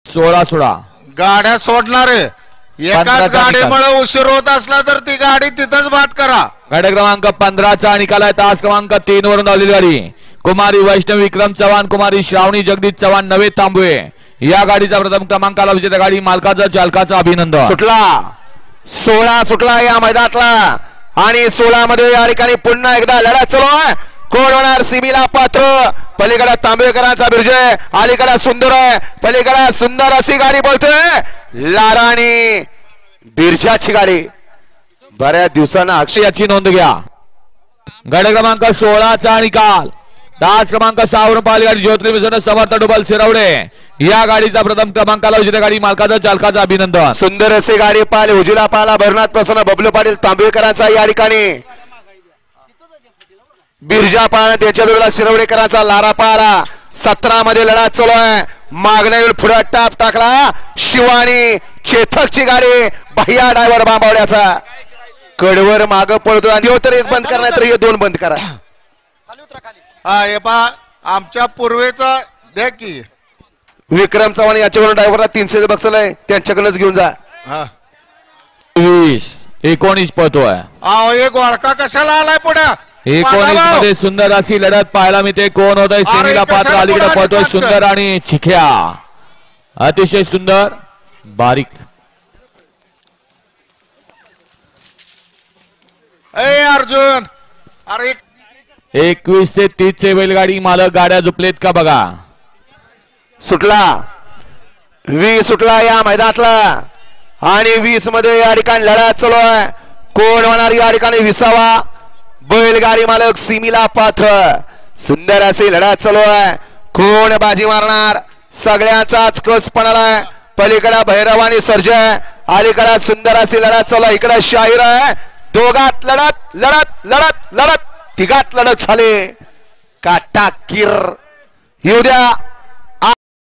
16 गाड्या सोडणार एकाच गाडीमुळे उशीर होत असला तर ती गाडी तिथंच बाद करा. गाडी क्रमांक 15चा निकाल आहे. तास क्रमांक 3 वरून धावलेली गाडी कुमारी वैष्णव विक्रम चव्हाण, कुमारी श्रावणी जगदीश चव्हाण, नवे तांबवे या गाडीचा प्रथम क्रमांकाला विजेता गाडी मालकाचं चालकाचं अभिनंदन. सुटला 16 सुटला या मैदानातला आणि 16 मध्ये या ठिकाणी पुन्हा एकदा लढा चालू आहे. कोण होणार सीमेला पात्र? पलीकडे तांबेकरांचा विजय, अलीकडे सुंदर आहे, पलीकडे सुंदर अशी गाडी बोलतोय लारा आणि बिरजाची गाडी. बऱ्याच दिवसांना याची नोंद घ्या. गाडी क्रमांक 16चा निकाल तास क्रमांक 6 वरून पाहिली गाडी ज्योतिर्मय मिशन समर्थ डुबल शिरवडे या गाडीचा प्रथम क्रमांकाला विजेता गाडी मालकाचं चालकाचं अभिनंदन. सुंदर अशी गाडी पाहिली उजवीला पाहिला भरनाथ प्रसन्न बबलू पाटील तांबेकरांचा या ठिकाणी बिरजा पाहणं त्यांच्या जोडीला शिरवडेकरांचा लारा पाहला. 17 मध्ये लढा चालू आहे. मागण्यावर पुढे टाप टाकला शिवानी चेतकची गाडी बाह्या ड्रायव्हर बांबावड्याचा कडवर माग पळतो आणि तर एक बंद करा तर हे 2 बंद करा. हा हे पहा आमच्या पूर्वेचा द्या की विक्रम चव्हाण याच्यावरून ड्रायव्हरला 300 बक्षीस आहे त्यांच्याकडूनच घेऊन जा. 20 19 पळतोय. अहो एक गोळका कशाला आलाय पुढे 19 मध्ये सुंदर अशी लढत पाहायला मिळते. कोण होत आहे सेमीला पात्र? अलीकडे पळतोय सुंदर आणि चिख्या अतिशय सुंदर बारीक. अर्जुन अरे 21 ते 30 चे बैलगाडी मालक गाड्या झुपलेत का बघा. सुटला 20 सुटला या मैदानातला आणि 20 मध्ये या ठिकाणी लढा चालू आहे. कोण होणार या ठिकाणी 20वा बैलगाडी मालक सीमीला पात्र? सुंदर अशी लढा चालू आहे. कोण बाजी मारणार? सगळ्यांचाच कस पणाला. पलीकडे भैरव आणि सर्जय, अलीकडे सुंदर अशी लढा चालू आहे. इकडे शाहीर आहे. दोघात लढत लढत लढत लढत तिघात लढत झाले. काटा किर येऊ द्या.